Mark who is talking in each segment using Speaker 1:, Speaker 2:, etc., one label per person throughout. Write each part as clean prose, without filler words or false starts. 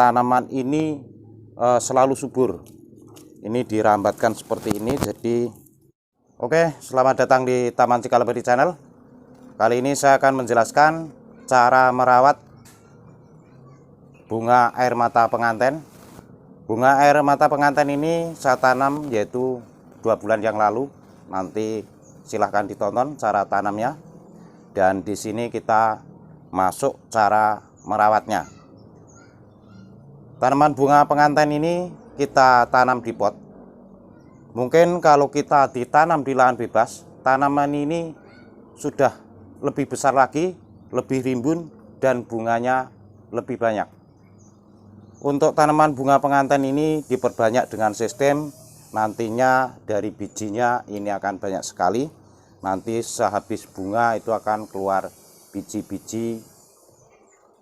Speaker 1: tanaman ini selalu subur. Ini dirambatkan seperti ini. Jadi oke, selamat datang di Taman Cikalebadi Channel. Kali ini saya akan menjelaskan cara merawat bunga air mata penganten. Bunga air mata penganten ini saya tanam yaitu 2 bulan yang lalu. Nanti silahkan ditonton cara tanamnya. Dan di sini kita masuk cara merawatnya. Tanaman bunga penganten ini kita tanam di pot. Mungkin kalau kita ditanam di lahan bebas, tanaman ini sudah lebih besar lagi, lebih rimbun, dan bunganya lebih banyak. Untuk tanaman bunga penganten ini diperbanyak dengan sistem nantinya dari bijinya ini akan banyak sekali. Nanti sehabis bunga itu akan keluar biji-biji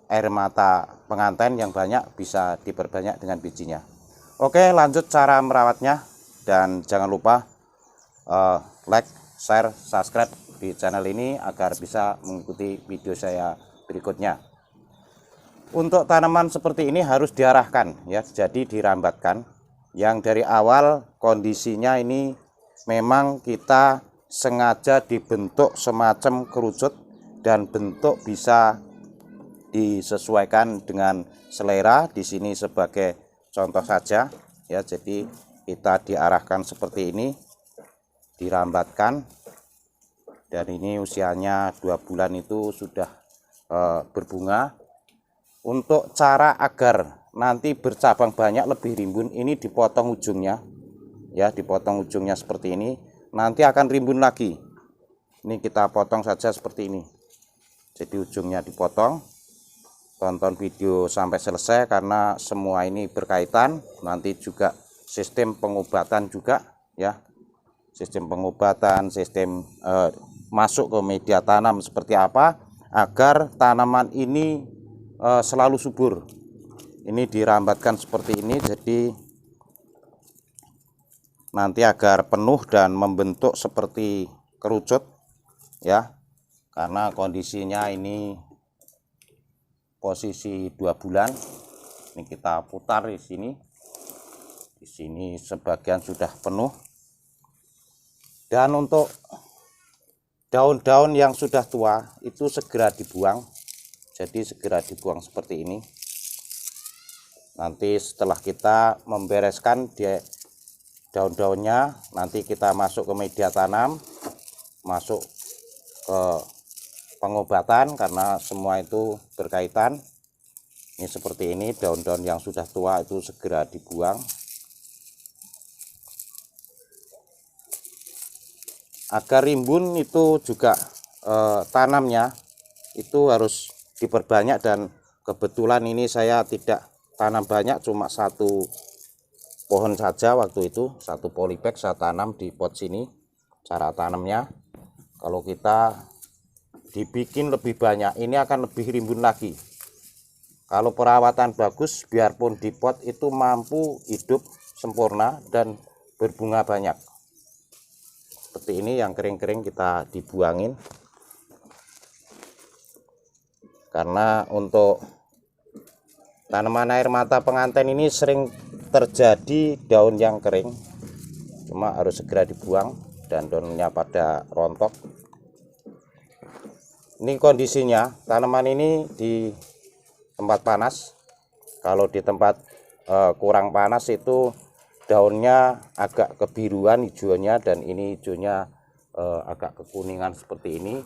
Speaker 1: air mata penganten yang banyak, bisa diperbanyak dengan bijinya. Oke, lanjut cara merawatnya. Dan jangan lupa like, share, subscribe di channel ini agar bisa mengikuti video saya berikutnya. Untuk tanaman seperti ini harus diarahkan ya, jadi dirambatkan. Yang dari awal kondisinya ini memang kita sengaja dibentuk semacam kerucut, dan bentuk bisa disesuaikan dengan selera. Di sini sebagai contoh saja ya, jadi kita diarahkan seperti ini, dirambatkan, dan ini usianya 2 bulan itu sudah berbunga. Untuk cara agar nanti bercabang banyak, lebih rimbun, ini dipotong ujungnya ya, dipotong ujungnya seperti ini, nanti akan rimbun lagi. Ini kita potong saja seperti ini, jadi ujungnya dipotong. Tonton video sampai selesai karena semua ini berkaitan. Nanti juga sistem pengobatan juga ya, sistem pengobatan, sistem masuk ke media tanam seperti apa agar tanaman ini selalu subur. Ini dirambatkan seperti ini, jadi nanti agar penuh dan membentuk seperti kerucut ya, karena kondisinya ini posisi 2 bulan. Ini kita putar di sini. Di sini sebagian sudah penuh. Dan untuk daun-daun yang sudah tua itu segera dibuang. Jadi segera dibuang seperti ini. Nanti setelah kita membereskan daun-daunnya, nanti kita masuk ke media tanam, masuk ke pengobatan karena semua itu berkaitan. Ini seperti ini, daun-daun yang sudah tua itu segera dibuang. Agar rimbun itu juga tanamnya itu harus diperbanyak, dan kebetulan ini saya tidak tanam banyak, cuma 1 pohon saja waktu itu, 1 polybag saya tanam di pot sini. Cara tanamnya, kalau kita dibikin lebih banyak, ini akan lebih rimbun lagi. Kalau perawatan bagus, biarpun di pot itu mampu hidup sempurna dan berbunga banyak. Seperti ini, yang kering-kering kita dibuangin. Karena untuk tanaman air mata penganten ini sering terjadi daun yang kering, cuma harus segera dibuang dan daunnya pada rontok. Ini kondisinya, tanaman ini di tempat panas. Kalau di tempat kurang panas itu daunnya agak kebiruan hijaunya, dan ini hijaunya agak kekuningan seperti ini.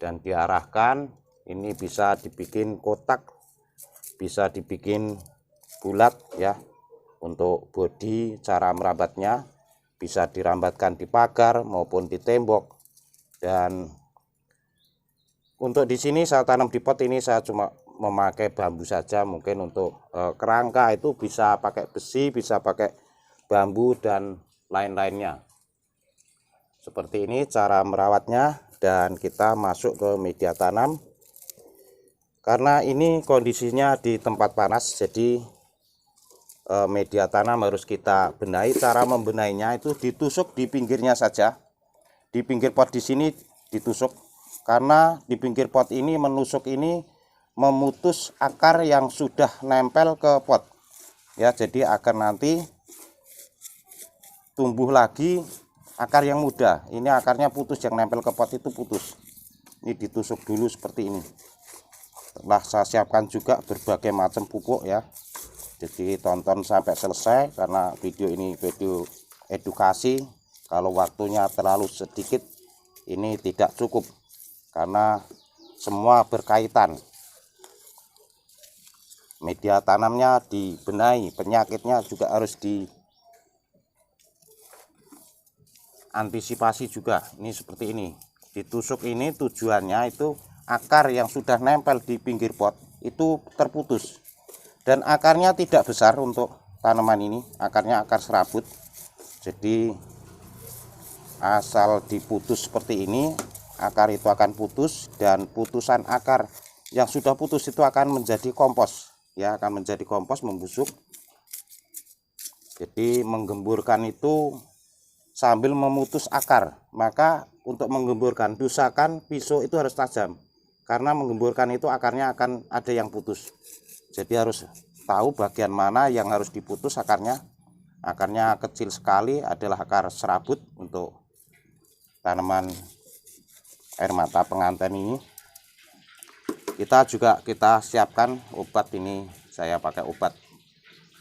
Speaker 1: Dan diarahkan, ini bisa dibikin kotak, bisa dibikin bulat ya. Untuk bodi, cara merambatnya bisa dirambatkan di pagar maupun di tembok. Dan untuk di sini saya tanam di pot ini, saya cuma memakai bambu saja. Mungkin untuk kerangka itu bisa pakai besi, bisa pakai bambu dan lain-lainnya. Seperti ini cara merawatnya. Dan kita masuk ke media tanam. Karena ini kondisinya di tempat panas, jadi media tanam harus kita benahi. Cara membenahinya itu ditusuk di pinggirnya saja, di pinggir pot di sini ditusuk. Karena di pinggir pot ini menusuk ini memutus akar yang sudah nempel ke pot ya, jadi agar nanti tumbuh lagi akar yang muda. Ini akarnya putus, yang nempel ke pot itu putus. Ini ditusuk dulu seperti ini. Setelah saya siapkan juga berbagai macam pupuk ya, jadi tonton sampai selesai karena video ini video edukasi. Kalau waktunya terlalu sedikit ini tidak cukup karena semua berkaitan. Media tanamnya dibenahi, penyakitnya juga harus diantisipasi juga. Ini seperti ini, ditusuk ini tujuannya itu akar yang sudah nempel di pinggir pot itu terputus, dan akarnya tidak besar untuk tanaman ini, akarnya akar serabut. Jadi asal diputus seperti ini, akar itu akan putus, dan putusan akar yang sudah putus itu akan menjadi kompos ya, akan menjadi kompos, membusuk. Jadi menggemburkan itu sambil memutus akar. Maka untuk menggemburkan, usahakan pisau itu harus tajam, karena menggemburkan itu akarnya akan ada yang putus. Jadi harus tahu bagian mana yang harus diputus akarnya. Akarnya kecil sekali adalah akar serabut untuk tanaman air mata penganten ini. Kita siapkan obat, ini saya pakai obat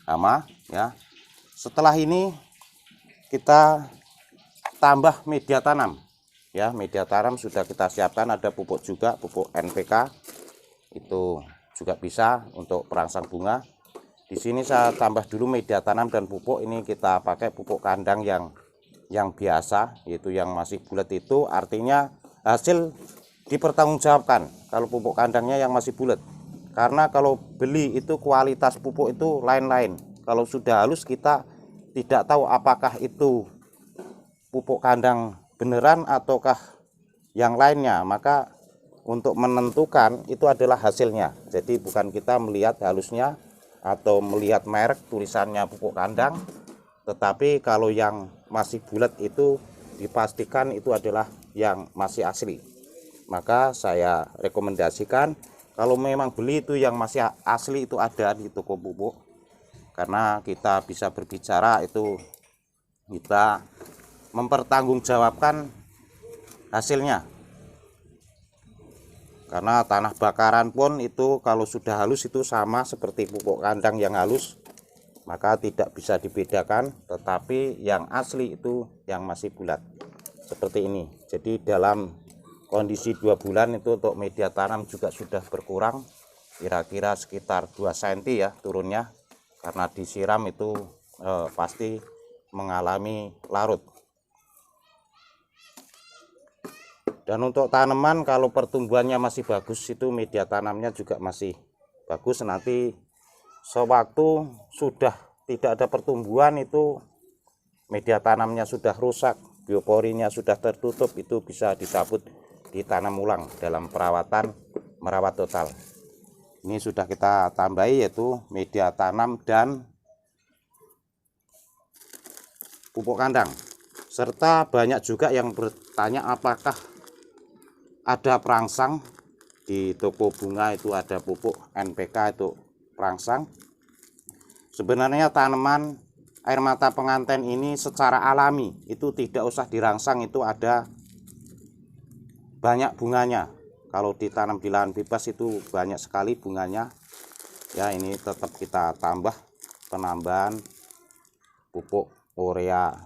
Speaker 1: hama ya. Setelah ini kita tambah media tanam ya. Media tanam sudah kita siapkan, ada pupuk juga, pupuk NPK itu juga bisa untuk perangsang bunga. Di sini saya tambah dulu media tanam dan pupuk. Ini kita pakai pupuk kandang yang biasa, yaitu yang masih bulat. Itu artinya hasil dipertanggungjawabkan kalau pupuk kandangnya yang masih bulat, karena kalau beli itu kualitas pupuk itu lain-lain. Kalau sudah halus kita tidak tahu apakah itu pupuk kandang beneran ataukah yang lainnya. Maka untuk menentukan itu adalah hasilnya. Jadi bukan kita melihat halusnya atau melihat merek tulisannya pupuk kandang, tetapi kalau yang masih bulat itu dipastikan itu adalah yang masih asli. Maka saya rekomendasikan kalau memang beli itu yang masih asli itu ada di toko pupuk, karena kita bisa berbicara itu kita mempertanggungjawabkan hasilnya. Karena tanah bakaran pun itu kalau sudah halus itu sama seperti pupuk kandang yang halus, maka tidak bisa dibedakan. Tetapi yang asli itu yang masih bulat seperti ini. Jadi dalam kondisi 2 bulan itu untuk media tanam juga sudah berkurang, kira-kira sekitar 2 cm ya turunnya, karena disiram itu pasti mengalami larut. Dan untuk tanaman kalau pertumbuhannya masih bagus itu media tanamnya juga masih bagus. Nanti sewaktu sudah tidak ada pertumbuhan itu media tanamnya sudah rusak, bioporinya sudah tertutup, itu bisa dicabut, ditanam ulang dalam perawatan merawat total. Ini sudah kita tambahi yaitu media tanam dan pupuk kandang. Serta banyak juga yang bertanya apakah ada perangsang. Di toko bunga itu ada pupuk NPK itu perangsang. Sebenarnya tanaman air mata penganten ini secara alami itu tidak usah dirangsang, itu ada banyak bunganya. Kalau ditanam di lahan bebas itu banyak sekali bunganya ya. Ini tetap kita tambah penambahan pupuk urea,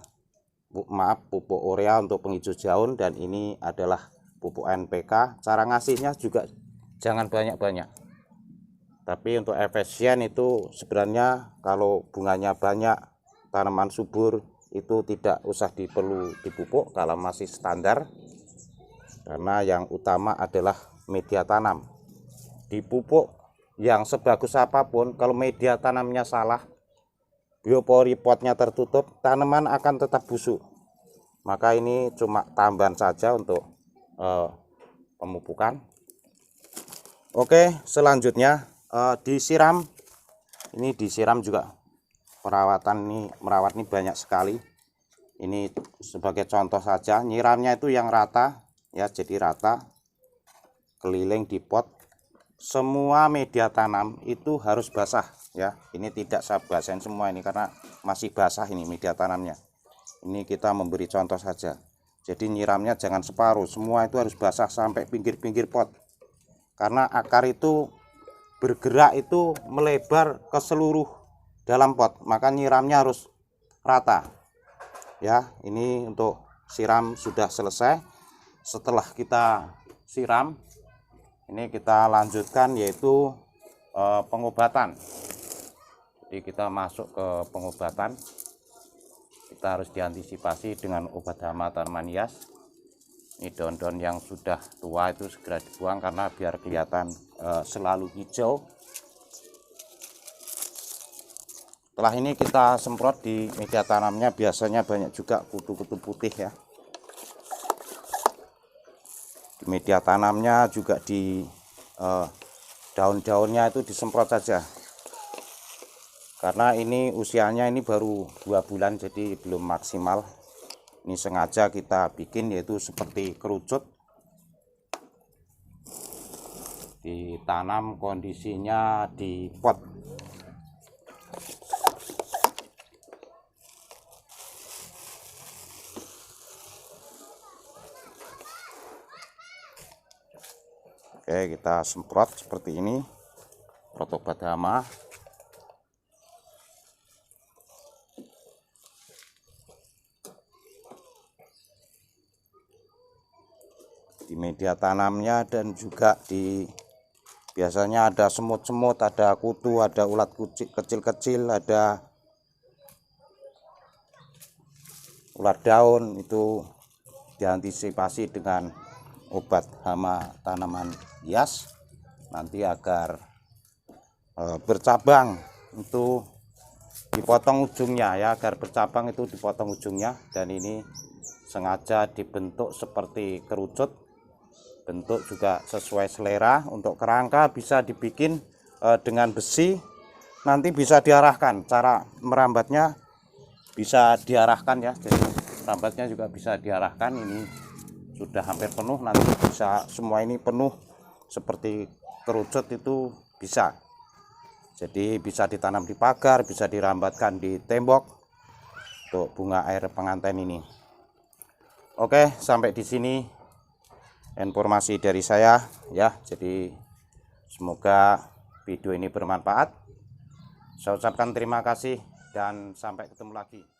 Speaker 1: pupuk urea untuk penghijau daun, dan ini adalah pupuk NPK. Cara ngasihnya juga jangan banyak-banyak, tapi untuk efisien itu sebenarnya kalau bunganya banyak, tanaman subur, itu tidak usah perlu dipupuk kalau masih standar, karena yang utama adalah media tanam. Dipupuk yang sebagus apapun, kalau media tanamnya salah, biopori potnya tertutup, tanaman akan tetap busuk. Maka ini cuma tambahan saja untuk pemupukan. Oke, selanjutnya disiram. Ini disiram juga, perawatan ini, merawat ini banyak sekali. Ini sebagai contoh saja, nyiramnya itu yang rata ya, jadi rata keliling di pot. semua media tanam itu harus basah ya. Ini tidak saya basahin semua ini karena masih basah ini media tanamnya. Ini kita memberi contoh saja. Jadi nyiramnya jangan separuh, semua itu harus basah sampai pinggir-pinggir pot. Karena akar itu bergerak itu melebar ke seluruh dalam pot, maka nyiramnya harus rata. Ya, ini untuk siram sudah selesai. Setelah kita siram, ini kita lanjutkan yaitu pengobatan. Jadi kita masuk ke pengobatan. Kita harus diantisipasi dengan obat hama tanaman hias. Ini daun-daun yang sudah tua itu segera dibuang karena biar kelihatan selalu hijau. Setelah ini kita semprot di media tanamnya, biasanya banyak juga kutu-kutu putih ya. Di media tanamnya juga di daun-daunnya itu disemprot saja. Karena ini usianya ini baru 2 bulan, jadi belum maksimal. Ini sengaja kita bikin yaitu seperti kerucut. Ditanam kondisinya di pot. Oke, kita semprot seperti ini, obat hama. Di media tanamnya dan juga di biasanya ada semut-semut, ada kutu, ada ulat kecil-kecil, ada ulat daun, itu diantisipasi dengan obat hama tanaman hias nanti agar bercabang itu dipotong ujungnya ya, agar bercabang itu dipotong ujungnya. Dan ini sengaja dibentuk seperti kerucut, bentuk juga sesuai selera. Untuk kerangka bisa dibikin dengan besi, nanti bisa diarahkan, cara merambatnya bisa diarahkan ya, jadi merambatnya juga bisa diarahkan. Ini sudah hampir penuh, nanti bisa semua ini penuh seperti kerucut itu bisa. Jadi bisa ditanam di pagar, bisa dirambatkan di tembok untuk bunga air pengantin ini. Oke, sampai di sini informasi dari saya ya. Jadi semoga video ini bermanfaat. Saya ucapkan terima kasih dan sampai ketemu lagi.